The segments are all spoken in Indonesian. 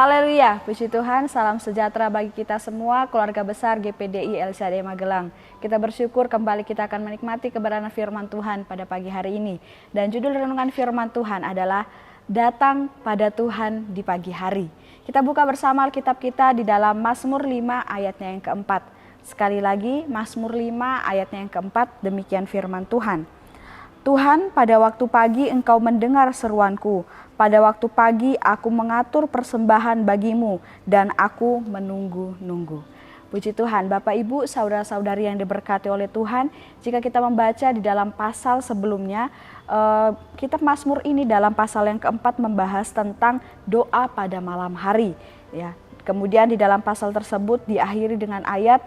Haleluya, puji Tuhan, salam sejahtera bagi kita semua, keluarga besar GPDI LCD Magelang. Kita bersyukur kembali kita akan menikmati kebenaran firman Tuhan pada pagi hari ini. Dan judul renungan firman Tuhan adalah Datang pada Tuhan di pagi hari. Kita buka bersama Alkitab kita di dalam Mazmur 5 ayatnya yang keempat. Sekali lagi, Mazmur 5 ayatnya yang keempat, demikian firman Tuhan. Tuhan, pada waktu pagi Engkau mendengar seruanku. Pada waktu pagi aku mengatur persembahan bagimu dan aku menunggu-nunggu. Puji Tuhan, Bapak Ibu, saudara-saudari yang diberkati oleh Tuhan. Jika kita membaca di dalam pasal sebelumnya, kitab Mazmur ini dalam pasal yang keempat membahas tentang doa pada malam hari. Ya, kemudian di dalam pasal tersebut diakhiri dengan ayat,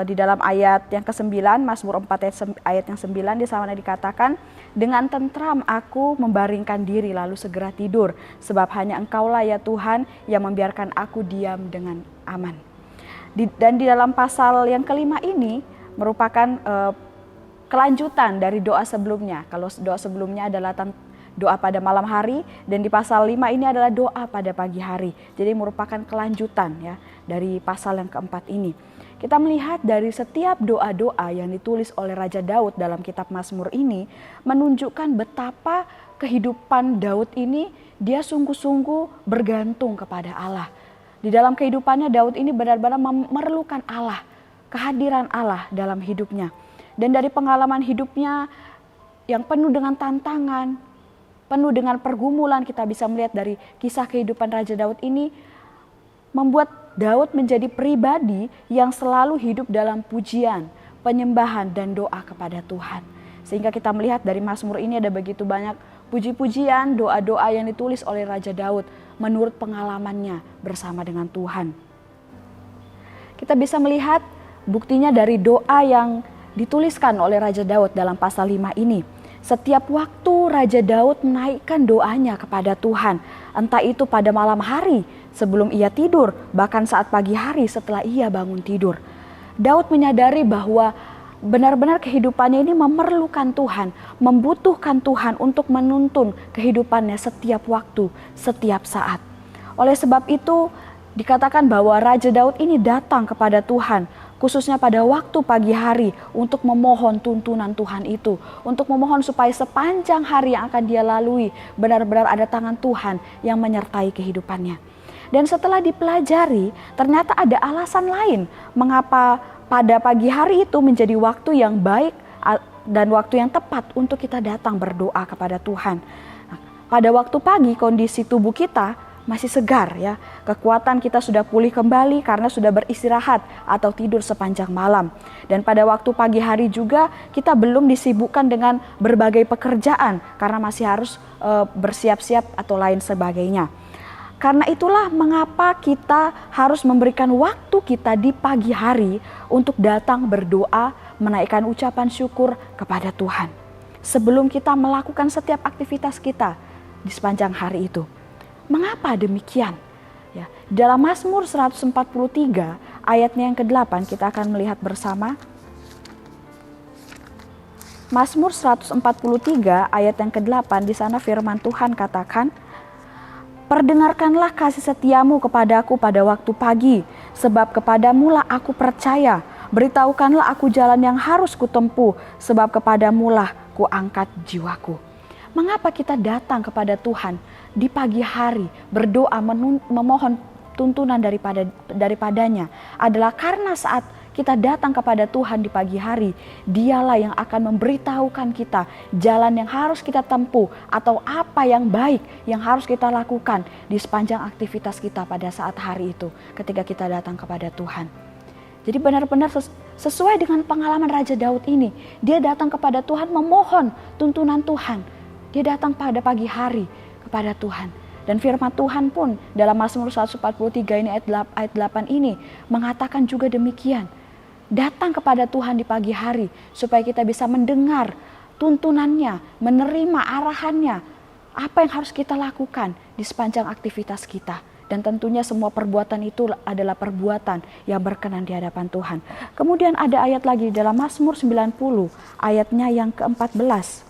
di dalam ayat yang ke-9, Mazmur 4 ayat yang 9 di sana dikatakan, dengan tentram aku membaringkan diri lalu segera tidur, sebab hanya Engkaulah ya Tuhan yang membiarkan aku diam dengan aman. Dan di dalam pasal yang kelima ini merupakan kelanjutan dari doa sebelumnya. Kalau doa sebelumnya adalah doa pada malam hari, dan di pasal 5 ini adalah doa pada pagi hari. Jadi merupakan kelanjutan ya dari pasal yang keempat ini. Kita melihat dari setiap doa-doa yang ditulis oleh Raja Daud dalam kitab Mazmur ini menunjukkan betapa kehidupan Daud ini dia sungguh-sungguh bergantung kepada Allah. Di dalam kehidupannya Daud ini benar-benar memerlukan Allah, kehadiran Allah dalam hidupnya. Dan dari pengalaman hidupnya yang penuh dengan tantangan, penuh dengan pergumulan, kita bisa melihat dari kisah kehidupan Raja Daud ini membuat Daud menjadi pribadi yang selalu hidup dalam pujian, penyembahan, dan doa kepada Tuhan. Sehingga kita melihat dari Mazmur ini ada begitu banyak puji-pujian, doa-doa yang ditulis oleh Raja Daud menurut pengalamannya bersama dengan Tuhan. Kita bisa melihat buktinya dari doa yang dituliskan oleh Raja Daud dalam pasal 5 ini. Setiap waktu Raja Daud menaikkan doanya kepada Tuhan, entah itu pada malam hari sebelum ia tidur, bahkan saat pagi hari setelah ia bangun tidur. Daud menyadari bahwa benar-benar kehidupannya ini memerlukan Tuhan, membutuhkan Tuhan untuk menuntun kehidupannya setiap waktu, setiap saat. Oleh sebab itu dikatakan bahwa Raja Daud ini datang kepada Tuhan, khususnya pada waktu pagi hari untuk memohon tuntunan Tuhan itu. Untuk memohon supaya sepanjang hari yang akan dia lalui benar-benar ada tangan Tuhan yang menyertai kehidupannya. Dan setelah dipelajari ternyata ada alasan lain mengapa pada pagi hari itu menjadi waktu yang baik dan waktu yang tepat untuk kita datang berdoa kepada Tuhan. Nah, pada waktu pagi kondisi tubuh kita masih segar ya, kekuatan kita sudah pulih kembali karena sudah beristirahat atau tidur sepanjang malam. Dan pada waktu pagi hari juga kita belum disibukkan dengan berbagai pekerjaan karena masih harus bersiap-siap atau lain sebagainya. Karena itulah mengapa kita harus memberikan waktu kita di pagi hari untuk datang berdoa, menaikkan ucapan syukur kepada Tuhan. Sebelum kita melakukan setiap aktivitas kita di sepanjang hari itu. Mengapa demikian? Ya, dalam Mazmur 143 ayatnya yang ke-8 kita akan melihat bersama. Mazmur 143 ayat yang ke-8 di sana firman Tuhan katakan, perdengarkanlah kasih setiamu kepadaku pada waktu pagi, sebab kepadamulah aku percaya. Beritahukanlah aku jalan yang harus kutempuh, sebab kepadamulah kuangkat jiwaku. Mengapa kita datang kepada Tuhan di pagi hari, berdoa memohon tuntunan daripadanya? Adalah karena saat kita datang kepada Tuhan di pagi hari, Dialah yang akan memberitahukan kita jalan yang harus kita tempuh atau apa yang baik yang harus kita lakukan di sepanjang aktivitas kita pada saat hari itu ketika kita datang kepada Tuhan. Jadi benar-benar sesuai dengan pengalaman Raja Daud ini, dia datang kepada Tuhan memohon tuntunan Tuhan. Dia datang pada pagi hari kepada Tuhan. Dan firman Tuhan pun dalam Mazmur 143 ini ayat 8 ini mengatakan juga demikian. Datang kepada Tuhan di pagi hari supaya kita bisa mendengar tuntunannya, menerima arahannya, apa yang harus kita lakukan di sepanjang aktivitas kita. Dan tentunya semua perbuatan itu adalah perbuatan yang berkenan di hadapan Tuhan. Kemudian ada ayat lagi dalam Mazmur 90 ayatnya yang ke-14.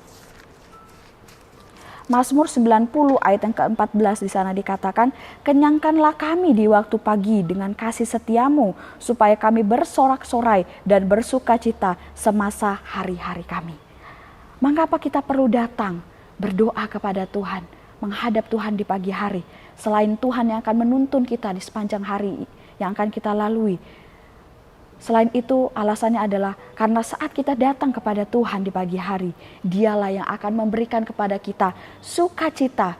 Mazmur 90 ayat yang ke-14 di sana dikatakan, kenyangkanlah kami di waktu pagi dengan kasih setiamu, supaya kami bersorak-sorai dan bersuka cita semasa hari-hari kami. Mengapa kita perlu datang berdoa kepada Tuhan, menghadap Tuhan di pagi hari, selain Tuhan yang akan menuntun kita di sepanjang hari yang akan kita lalui. Selain itu alasannya adalah karena saat kita datang kepada Tuhan di pagi hari, Dialah yang akan memberikan kepada kita sukacita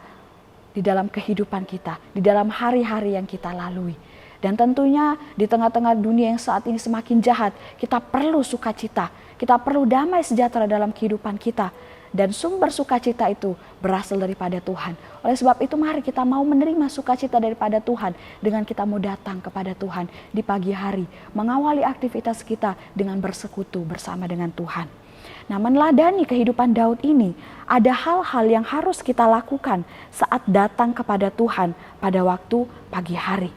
di dalam kehidupan kita, di dalam hari-hari yang kita lalui. Dan tentunya di tengah-tengah dunia yang saat ini semakin jahat, kita perlu sukacita, kita perlu damai sejahtera dalam kehidupan kita. Dan sumber sukacita itu berasal daripada Tuhan. Oleh sebab itu mari kita mau menerima sukacita daripada Tuhan dengan kita mau datang kepada Tuhan di pagi hari, mengawali aktivitas kita dengan bersekutu bersama dengan Tuhan. Nah, meneladani kehidupan Daud ini, ada hal-hal yang harus kita lakukan saat datang kepada Tuhan pada waktu pagi hari.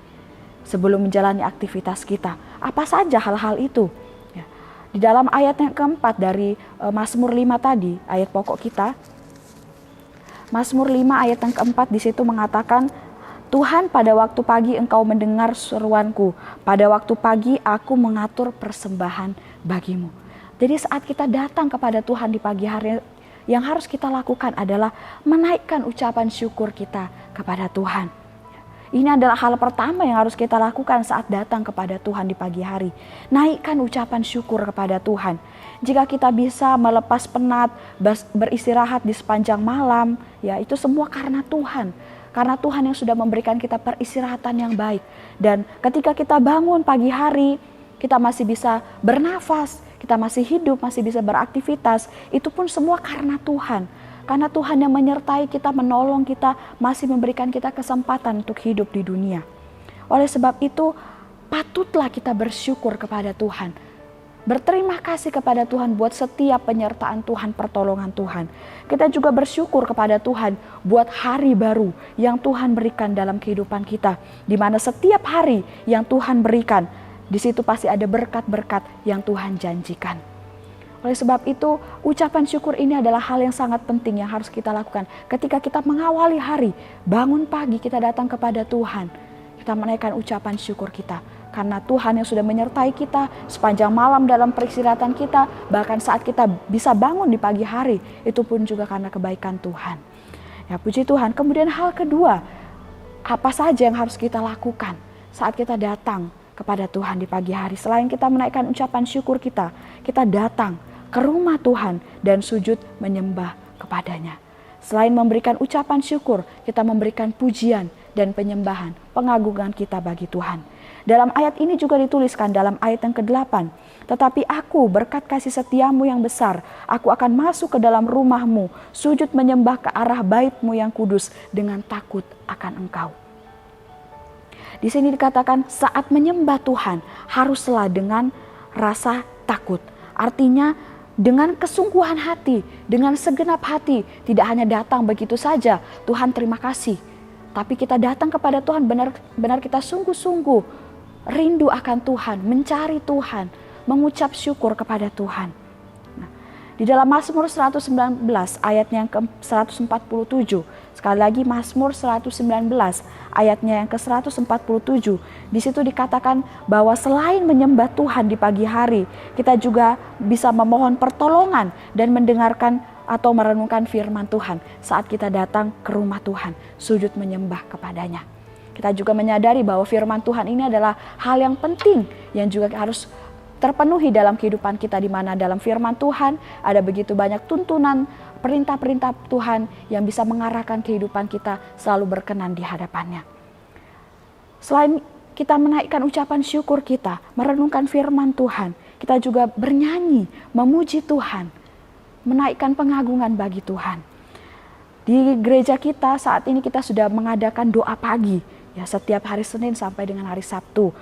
Sebelum menjalani aktivitas kita, apa saja hal-hal itu? Di dalam ayat yang keempat dari Mazmur 5 tadi, ayat pokok kita, Mazmur 5 ayat yang keempat di situ mengatakan, Tuhan, pada waktu pagi Engkau mendengar seruanku, pada waktu pagi aku mengatur persembahan bagimu. Jadi saat kita datang kepada Tuhan di pagi hari, yang harus kita lakukan adalah menaikkan ucapan syukur kita kepada Tuhan. Ini adalah hal pertama yang harus kita lakukan saat datang kepada Tuhan di pagi hari. Naikkan ucapan syukur kepada Tuhan. Jika kita bisa melepas penat, beristirahat di sepanjang malam, ya itu semua karena Tuhan. Karena Tuhan yang sudah memberikan kita peristirahatan yang baik. Dan ketika kita bangun pagi hari, kita masih bisa bernafas, kita masih hidup, masih bisa beraktivitas. Itu pun semua karena Tuhan. Karena Tuhan yang menyertai kita, menolong kita, masih memberikan kita kesempatan untuk hidup di dunia. Oleh sebab itu, patutlah kita bersyukur kepada Tuhan. Berterima kasih kepada Tuhan buat setiap penyertaan Tuhan, pertolongan Tuhan. Kita juga bersyukur kepada Tuhan buat hari baru yang Tuhan berikan dalam kehidupan kita. Di mana setiap hari yang Tuhan berikan, di situ pasti ada berkat-berkat yang Tuhan janjikan. Oleh sebab itu, ucapan syukur ini adalah hal yang sangat penting yang harus kita lakukan. Ketika kita mengawali hari, bangun pagi kita datang kepada Tuhan. Kita menaikkan ucapan syukur kita. Karena Tuhan yang sudah menyertai kita sepanjang malam dalam peristirahatan kita. Bahkan saat kita bisa bangun di pagi hari, itu pun juga karena kebaikan Tuhan. Ya, puji Tuhan. Kemudian hal kedua, apa saja yang harus kita lakukan saat kita datang kepada Tuhan di pagi hari. Selain kita menaikkan ucapan syukur kita datang ke rumah Tuhan dan sujud menyembah kepadanya. Selain memberikan ucapan syukur, kita memberikan pujian dan penyembahan, pengagungan kita bagi Tuhan. Dalam ayat ini juga dituliskan dalam ayat yang ke-8, tetapi aku berkat kasih setiamu yang besar, aku akan masuk ke dalam rumahmu, sujud menyembah ke arah bait-mu yang kudus dengan takut akan Engkau. Di sini dikatakan saat menyembah Tuhan haruslah dengan rasa takut. Artinya dengan kesungguhan hati, dengan segenap hati, tidak hanya datang begitu saja, Tuhan terima kasih. Tapi kita datang kepada Tuhan benar kita sungguh-sungguh rindu akan Tuhan, mencari Tuhan, mengucap syukur kepada Tuhan. Nah, di dalam Mazmur 119 ayatnya yang ke-147, sekali lagi Mazmur 119 ayatnya yang ke-147, di situ dikatakan bahwa selain menyembah Tuhan di pagi hari, kita juga bisa memohon pertolongan dan mendengarkan atau merenungkan firman Tuhan saat kita datang ke rumah Tuhan, sujud menyembah kepadanya. Kita juga menyadari bahwa firman Tuhan ini adalah hal yang penting yang juga harus terpenuhi dalam kehidupan kita, di mana dalam firman Tuhan ada begitu banyak tuntunan, perintah-perintah Tuhan yang bisa mengarahkan kehidupan kita selalu berkenan di hadapannya. Selain kita menaikkan ucapan syukur kita, merenungkan firman Tuhan, kita juga bernyanyi, memuji Tuhan, menaikkan pengagungan bagi Tuhan. Di gereja kita saat ini kita sudah mengadakan doa pagi, ya setiap hari Senin sampai dengan hari Sabtu.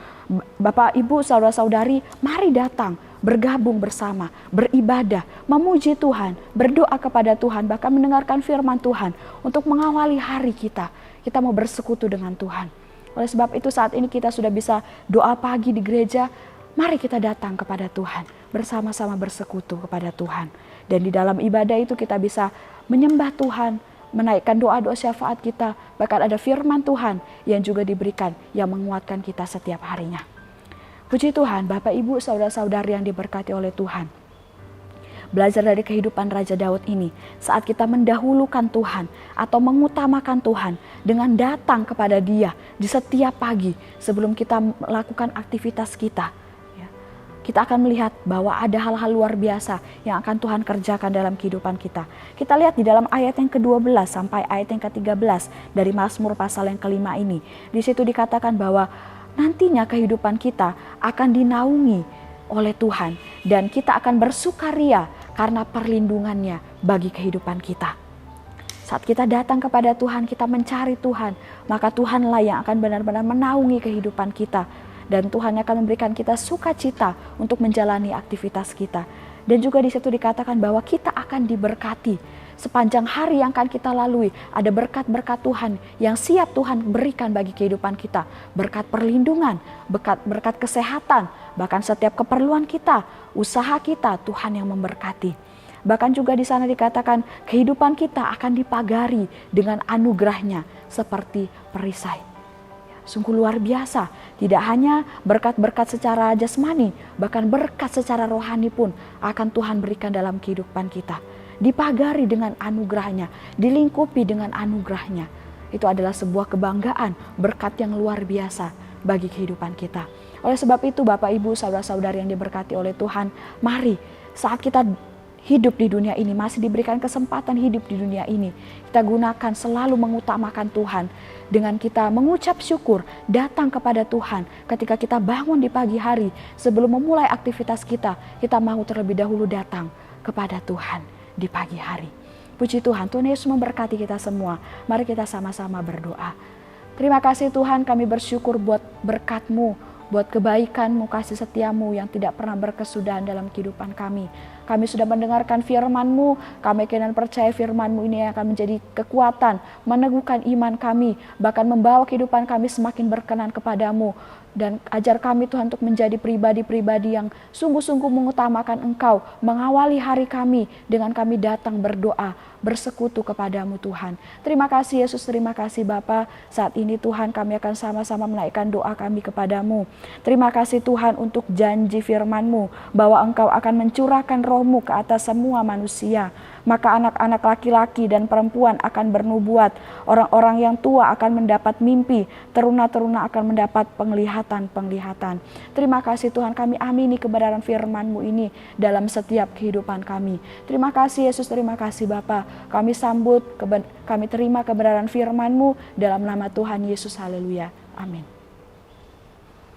Bapak, Ibu, saudara-saudari, mari datang, bergabung bersama, beribadah, memuji Tuhan, berdoa kepada Tuhan, bahkan mendengarkan firman Tuhan untuk mengawali hari kita. Kita mau bersekutu dengan Tuhan. Oleh sebab itu saat ini kita sudah bisa doa pagi di gereja, mari kita datang kepada Tuhan, bersama-sama bersekutu kepada Tuhan. Dan di dalam ibadah itu kita bisa menyembah Tuhan, menaikkan doa-doa syafaat kita, bahkan ada firman Tuhan yang juga diberikan yang menguatkan kita setiap harinya. Puji Tuhan, Bapak Ibu saudara-saudari yang diberkati oleh Tuhan. Belajar dari kehidupan Raja Daud ini, saat kita mendahulukan Tuhan atau mengutamakan Tuhan dengan datang kepada Dia di setiap pagi sebelum kita melakukan aktivitas kita, kita akan melihat bahwa ada hal-hal luar biasa yang akan Tuhan kerjakan dalam kehidupan kita. Kita lihat di dalam ayat yang ke-12 sampai ayat yang ke-13 dari Mazmur pasal yang ke-5 ini. Di situ dikatakan bahwa nantinya kehidupan kita akan dinaungi oleh Tuhan dan kita akan bersukaria karena perlindungannya bagi kehidupan kita. Saat kita datang kepada Tuhan, kita mencari Tuhan, maka Tuhanlah yang akan benar-benar menaungi kehidupan kita. Dan Tuhan akan memberikan kita sukacita untuk menjalani aktivitas kita. Dan juga di situ dikatakan bahwa kita akan diberkati. Sepanjang hari yang akan kita lalui, ada berkat-berkat Tuhan yang siap Tuhan berikan bagi kehidupan kita. Berkat perlindungan, berkat kesehatan, bahkan setiap keperluan kita, usaha kita, Tuhan yang memberkati. Bahkan juga di sana dikatakan kehidupan kita akan dipagari dengan anugerahnya seperti perisai. Sungguh luar biasa, tidak hanya berkat-berkat secara jasmani, bahkan berkat secara rohani pun akan Tuhan berikan dalam kehidupan kita. Dipagari dengan anugerahnya, dilingkupi dengan anugerahnya. Itu adalah sebuah kebanggaan, berkat yang luar biasa bagi kehidupan kita. Oleh sebab itu Bapak Ibu saudara-saudari yang diberkati oleh Tuhan, mari saat kita hidup di dunia ini, masih diberikan kesempatan hidup di dunia ini, kita gunakan selalu mengutamakan Tuhan dengan kita mengucap syukur, datang kepada Tuhan ketika kita bangun di pagi hari. Sebelum memulai aktivitas kita mau terlebih dahulu datang kepada Tuhan di pagi hari. Puji Tuhan, Tuhan Yesus memberkati kita semua. Mari kita sama-sama berdoa. Terima kasih Tuhan, kami bersyukur buat berkat-Mu, buat kebaikan-Mu, kasih setia-Mu yang tidak pernah berkesudahan dalam kehidupan kami. Kami sudah mendengarkan firman-Mu, kami yakin dan percaya firman-Mu ini akan menjadi kekuatan, meneguhkan iman kami, bahkan membawa kehidupan kami semakin berkenan kepadamu. Dan ajar kami Tuhan untuk menjadi pribadi-pribadi yang sungguh-sungguh mengutamakan Engkau, mengawali hari kami dengan kami datang berdoa, bersekutu kepadamu Tuhan. Terima kasih Yesus, terima kasih Bapa. Saat ini Tuhan kami akan sama-sama menaikkan doa kami kepadamu. Terima kasih Tuhan untuk janji firman-Mu bahwa Engkau akan mencurahkan Roh-Mu ke atas semua manusia. Maka anak-anak laki-laki dan perempuan akan bernubuat, orang-orang yang tua akan mendapat mimpi, teruna-teruna akan mendapat penglihatan-penglihatan. Terima kasih Tuhan, kami amini kebenaran firman-Mu ini dalam setiap kehidupan kami. Terima kasih Yesus, terima kasih Bapa. Kami sambut, kami terima kebenaran firman-Mu dalam nama Tuhan Yesus, haleluya, amin.